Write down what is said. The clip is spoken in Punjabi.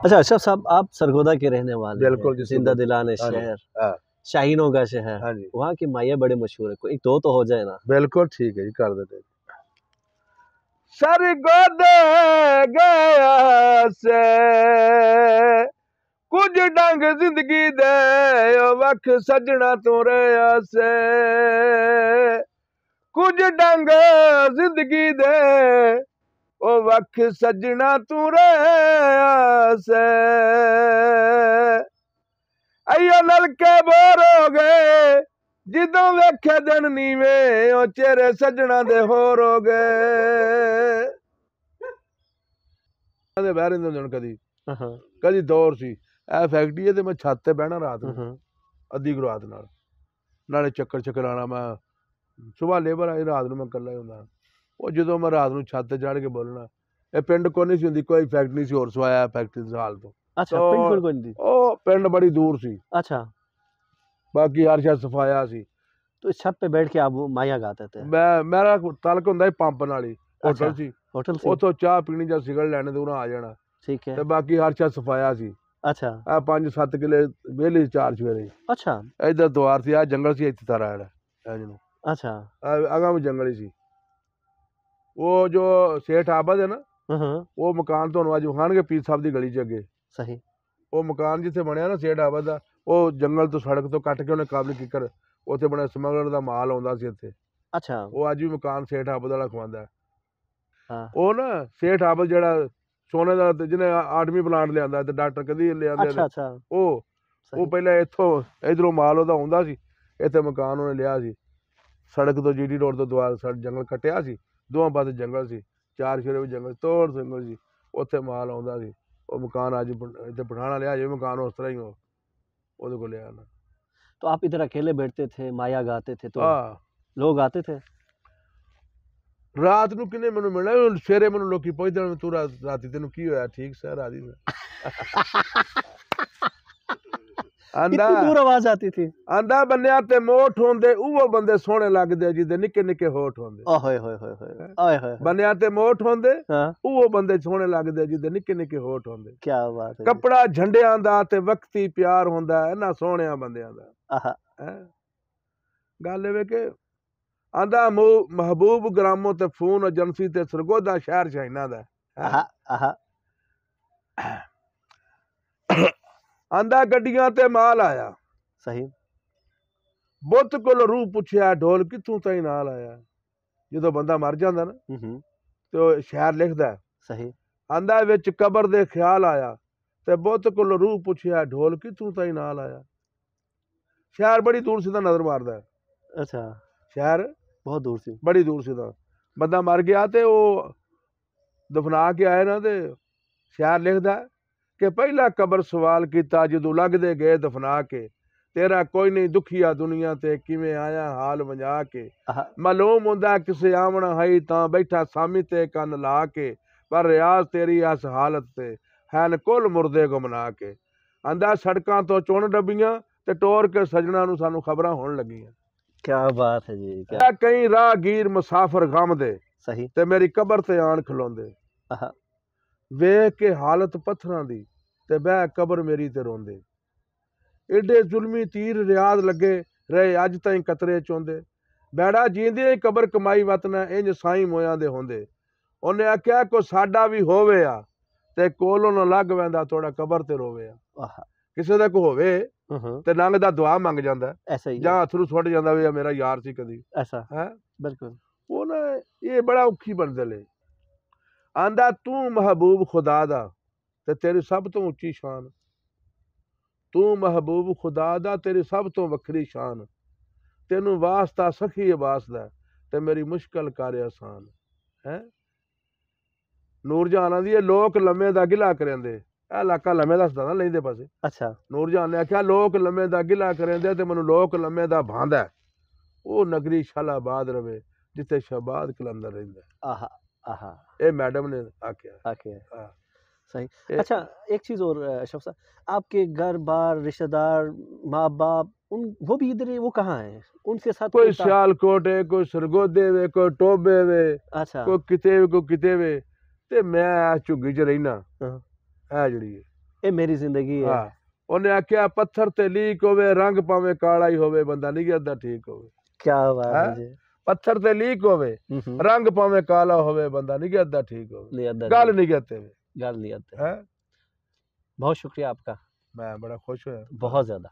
अच्छा अशरफ साहब, आप सरगोदा के रहने वाले बिल्कुल हैं, जिंदा दिलाने शहर, शाहीनों का शहर। हाँ जी, वहाँ की माया बड़े मशहूर है, कोई दो तो हो जाए ना। बिल्कुल ठीक है जी, कर देते। सरगोदे गया से कुछ डंग जिंदगी दे वख सजना तू रहा से, कुछ डंग जिंदगी दे ओ वख सजना तू रहा से, अयो नलके बोर हो गए जिदों वेखे दिन नीवे ओ चेहरे सजना दे होर हो गए। बह रहे हुण कदी कदी दौर सी ए फैक्ट्री है ते मैं छत ते बहना रात नूं अद्धी रात नाल नाले चक्कर आना। मैं सुबह लेबर आई, रात नूं मैं कल्ला ही हुंदा। ਉਹ ਜਦੋਂ ਮੈਂ ਰਾਤ ਨੂੰ ਛੱਤ ਤੇ ਚੜ੍ਹ ਕੇ ਬੋਲਣਾ, ਇਹ ਪਿੰਡ ਕੋਈ ਨਹੀਂ ਸੀ ਹੁੰਦੀ, ਕੋਈ फैक्ट्री ਸੀ, ਹੋਰ ਸਵਾਇਆ फैक्ट्री ਦੇ हाल ਤੋਂ। अच्छा पिंड कोई कोई नहीं थी। ਉਹ ਪਿੰਡ ਬੜੀ ਦੂਰ ਸੀ। अच्छा, ਬਾਕੀ ਹਰ ਸ਼ਾ ਸਫਾਇਆ ਸੀ। तो इस छत पे बैठ के आप वो माया गाते थे? ਮੇਰਾ ਤਲਕ ਹੁੰਦਾ ਸੀ ਪੰਪ ਨਾਲ ਹੀ, ਹੋਟਲ ਸੀ, होटल से? ਉੱਥੋਂ ਚਾਹ ਪੀਣੀ ਜਾਂ ਸਿਗਰਟ ਲੈਣੇ ਤੇ ਉਹਨਾਂ ਆ ਜਾਣਾ। ठीक है। ਤੇ ਬਾਕੀ ਹਰ ਸ਼ਾ ਸਫਾਇਆ ਸੀ। अच्छा ਆ 5-7 ਕਿਲੇ ਵਿਹਲੀ ਚਾਰ ਸਵੇਰੇ। अच्छा ਇੱਧਰ ਦੁਆਰ ਸੀ, ਆ ਜੰਗਲ ਸੀ, ਇੱਥੇ ਤਾਰਾ ਜਿਹੜਾ ਜਿਹਨੂੰ अच्छा ਅਗਾਂ ਵੀ ਜੰਗਲ ਹੀ ਸੀ। ਉਹ ਜੋ ਸੇਠ ਆਬਦ ਹੈ ਨਾ, ਉਹ ਮਕਾਨ ਤੁਹਾਨੂੰ ਅੱਜ ਵਿਖਾਣਗੇ ਪੀਰ ਸਾਹਿਬ ਦੀ ਗਲੀ 'ਚ ਅੱਗੇ। सही। ਉਹ ਮਕਾਨ ਜਿੱਥੇ ਬਣਿਆ ਨਾ ਸੇਠ ਆਬਦ ਦਾ, ਉਹ ਜੰਗਲ ਤੋਂ ਸੜਕ ਤੋਂ ਕੱਟ ਕੇ ਉਹਨੇ ਕਾਬਲ ਕਿਕਰ ਉੱਥੇ ਬਣਿਆ, ਸਮਗਲਰ ਦਾ ਮਾਲ ਆਉਂਦਾ ਸੀ ਇੱਥੇ। अच्छा ਉਹ ਅੱਜ ਵੀ ਮਕਾਨ ਸੇਠ ਆਬਦ ਵਾਲਾ ਖਵਾਉਂਦਾ। हाँ ਉਹ ਨਾ ਸੇਠ ਆਬਦ ਜਿਹੜਾ ਸੋਨੇ ਦਾ ਜਿਹਨੇ ਆਰਮੀ ਪਲਾਂਟ ਲਿਆਂਦਾ ਤੇ ਡਾਕਟਰ ਕਦੀ ਲਿਆਂਦੇ, अच्छा अच्छा ਉਹ ਪਹਿਲਾਂ ਇੱਥੋਂ ਇਧਰੋਂ ਮਾਲ ਉਹਦਾ ਆਉਂਦਾ ਸੀ, ਇੱਥੇ ਮਕਾਨ ਉਹਨੇ ਲਿਆ ਸੀ। ਸੜਕ ਤੋਂ GT ਰੋਡ ਤੋਂ ਦੁਆਰ ਜੰਗਲ ਕੱਟਿਆ ਸੀ, ਦੋਵਾਂ ਪਾਸੇ ਜੰਗਲ ਸੀ, ਚਾਰ ਸ਼ੇਰੇ ਵੀ ਜੰਗਲ, ਤੋੜ ਜੰਗਲ ਸੀ, ਉੱਥੇ ਮਾਲ ਆਉਂਦਾ ਸੀ। ਉਹ ਮਕਾਨ ਅੱਜ ਇੱਥੇ ਪਠਾਣਾ ਲਿਆ, ਜੇ ਮਕਾਨ ਉਸ ਤਰ੍ਹਾਂ ਹੀ ਉਹਦੇ ਕੋਲ ਲਿਆ ਨਾ। तो आप इधर अकेले बैठते थे, माया गाते थे, तो ਹਾਂ, लोग आते थे? ਰਾਤ ਨੂੰ ਕਿੰਨੇ ਮੈਨੂੰ ਮਿਲਣਾ, ਸਵੇਰੇ ਮੈਨੂੰ ਲੋਕੀ ਪੁੱਛਦੇ ਤੂੰ ਰਾਤੀ ਤੈਨੂੰ ਕੀ ਹੋਇਆ, ਠੀਕ ਸਰ ਰਾਤੀ ਆਂਦਾ इतनी दूर आवाज आती थी? आंदा बन्निया ते मोठ होंदे उहो बंदे सोहणे लगदे जिदे निक्के निक्के होठ होंदे। ओए होए होए होए ओए होए। बन्निया ते मोठ होंदे हाँ उहो बंदे सोहणे लगदे जिदे निक्के निक्के होठ होंदे। क्या बात है। कपड़ा झंडियां दा ते वक्ती प्यार होंदा इन्हां सोहणियां बंदियां दा। आहा गल वे के आंदा महबूब ग्रामों ते फोन एजेंसी ते सरगोदा शहर शाइना दा। आहा आहा आंदा गड्डियां ते माल आया, सही। बुत कोल रूह पुछया ढोल कित्थों ताईं नाल आया। ਜਦੋਂ ਬੰਦਾ ਮਰ ਜਾਂਦਾ ਨਾ ਤੇ ਉਹ ਸ਼ਾਇਰ ਲਿਖਦਾ सही। ਆਂਦਾ ਵਿੱਚ ਕਬਰ ਦੇ ਖਿਆਲ ਆਇਆ ਤੇ ਬੁੱਤ ਕੋਲ ਰੂਹ ਪੁੱਛਿਆ ਢੋਲ ਕਿੱਥੋਂ ਤਾਈਂ ਨਾਲ ਆਇਆ। ਸ਼ਾਇਰ ਬੜੀ ਦੂਰ ਸਿੱਧਾ ਨਜ਼ਰ ਮਾਰਦਾ। अच्छा ਸ਼ਾਇਰ बहुत दूर से? ਬੜੀ ਦੂਰ ਸਿੱਧਾ ਬੰਦਾ ਮਰ ਗਿਆ ਤੇ ਉਹ ਦਫਨਾ ਕੇ ਆਏ ਨਾ ਤੇ ਸ਼ਾਇਰ ਲਿਖਦਾ ਕਿ ਪਹਿਲਾ ਕਬਰ ਸਵਾਲ ਕੀਤਾ ਜਦੋਂ ਲੱਗਦੇ ਗਏ ਦਫਨਾ ਕੇ, ਤੇਰਾ ਕੋਈ ਨਹੀਂ ਦੁਖੀਆ ਦੁਨੀਆ ਤੇ ਕਿਵੇਂ ਆਇਆ ਹਾਲ ਵੰਜਾ ਕੇ। ਮਾਲੂਮ ਹੁੰਦਾ ਕਿਸੇ ਆਵਣਾ ਹੈ ਤਾਂ ਬੈਠਾ ਸਾਮੀ ਤੇ ਕੰਨ ਲਾ ਕੇ, ਪਰ ਰਿਆਜ਼ ਤੇਰੀ ਇਸ ਹਾਲਤ ਤੇ ਹੈਨ ਕੁੱਲ ਮੁਰਦੇ ਗੁਮਨਾ ਕੇ। ਆਂਦਾ ਸੜਕਾਂ ਤੋਂ ਚੁਣ ਡੱਬੀਆਂ ਤੇ ਟੋਰ ਕੇ ਸਜਣਾ ਨੂੰ ਸਾਨੂੰ ਖਬਰਾਂ ਹੋਣ ਲੱਗੀਆਂ। क्या बात है जी। क्या ਕਈ ਰਾਹਗੀਰ ਮੁਸਾਫਰ ਗਮ ਦੇ सही। ਤੇ ਮੇਰੀ ਕਬਰ ਤੇ ਆਣ ਖਲੋਂਦੇ, आहा ਵੇਖ ਕੇ ਹਾਲਤ ਪੱਥਰਾਂ ਦੀ ਤੇ ਬਹਿ ਕਬਰ ਮੇਰੀ ਤੇ ਰੋਂਦੇ। ਏਡੇ ਜ਼ੁਲਮੀ ਤੀਰ ਰਿਆਦ ਲੱਗੇ ਰਹੇ ਅੱਜ ਤਾਈਂ ਕਤਰੇ ਚੋਂਦੇ, ਬੈੜਾ ਜੀਂਦੇ ਕਬਰ ਕਮਾਈ ਵਤਨਾ ਇੰਜ ਸਾਈਂ ਮੋਇਆਂ ਦੇ ਹੁੰਦੇ। ਉਹਨੇ ਆਖਿਆ ਕੋ ਸਾਡਾ ਵੀ ਹੋਵੇ ਆ ਤੇ ਕੋਲੋਂ ਨਾ ਲੱਗ ਵੈਂਦਾ ਥੋੜਾ ਕਬਰ ਤੇ ਰੋਵੇ ਆ। आहा ਕਿਸੇ ਦਾ ਕੋ ਹੋਵੇ ਤੇ ਲੰਘਦਾ ਦੁਆ ਮੰਗ ਜਾਂਦਾ, ऐसा ही ਜਾਂ ਅਥਰੂ ਸੁੱਟ ਜਾਂਦਾ ਵੀ ਮੇਰਾ ਯਾਰ ਸੀ ਕਦੀ ऐसा ਹੈ। बिल्कुल। ਉਹ ਨਾ ਇਹ ਬੜਾ ਔਖੀ ਬਣਦੇ ਲੈ। ਆਂਦਾ ਤੂੰ ਮਹਬੂਬ ਖੁਦਾ ਦਾ ਤੇ ਤੇਰੀ ਸਭ ਤੋਂ ਉੱਚੀ ਸ਼ਾਨ, ਤੂੰ ਮਹਬੂਬ ਖੁਦਾ ਦਾ ਤੇਰੀ ਸਭ ਤੋਂ ਵੱਖਰੀ ਸ਼ਾਨ, ਤੈਨੂੰ ਵਾਸਤਾ ਸਖੀ ਅਬਾਸ ਦਾ ਤੇ ਮੇਰੀ ਮੁਸ਼ਕਲ ਕਰ ਆਸਾਨ ਹੈ। ਨੂਰਜਹਾਨ ਆਂਦੀ ਲੋਕ ਲੰਮੇ ਦਾ ਗਿਲਾ ਕਰਿੰਦੇ, ਇਹ ਇਲਾਕਾ ਲੰਮੇ ਦਾ ਸਦਾ ਨਾ ਲੈਂਦੇ ਪਾਸੇ। अच्छा ਨੂਰਜਹਾਨ ਨੇ ਆਖਿਆ ਲੋਕ ਲੰਮੇ ਦਾ ਗਿਲਾ ਕਰਿੰਦੇ ਤੇ ਮੈਨੂੰ ਲੋਕ ਲੰਮੇ ਦਾ ਭਾਂਦਾ। ਉਹ ਨਗਰੀ ਸ਼ਾਲਾਬਾਦ ਰਵੇ ਜਿੱਥੇ ਸ਼ਹਬਾਦ ਕਲੰਦਰ ਰਹਿੰਦਾ। आहा आहा ਇਹ ਮੈਡਮ ਨੇ ਆਖਿਆ। आके सही। अच्छा एक चीज और अशरफ साहब, आपके घर बार रिश्तेदार माँ बाप उन वो भी इधर वो कहाँ है, उनके साथ कोई सियालकोट है, कोई सरगोदे वे, कोई टोबे वे, अच्छा कोई किते वे ते मैं झुग्गी च रहना है जड़ी ਇਹ ਮੇਰੀ ਜ਼ਿੰਦਗੀ ਹੈ। ਹਾਂ ਉਹਨੇ ਆਖਿਆ ਪੱਥਰ ਤੇ ਲੀਕ ਹੋਵੇ ਰੰਗ ਭਾਵੇਂ ਕਾਲਾ ਹੀ ਹੋਵੇ ਬੰਦਾ ਨਹੀਂ ਕਹਿੰਦਾ ਠੀਕ ਹੋਵੇ। क्या बात है जी। ਪੱਥਰ ਤੇ ਲੀਕ ਹੋਵੇ ਰੰਗ ਭਾਵੇਂ ਕਾਲਾ ਹੋਵੇ ਬੰਦਾ नहीं कहता ठीक होवे। नहीं अदा गल नहीं कहते गल नहीं आते। है। बहुत शुक्रिया आपका, मैं बड़ा खुश हुआ, बहुत ज्यादा।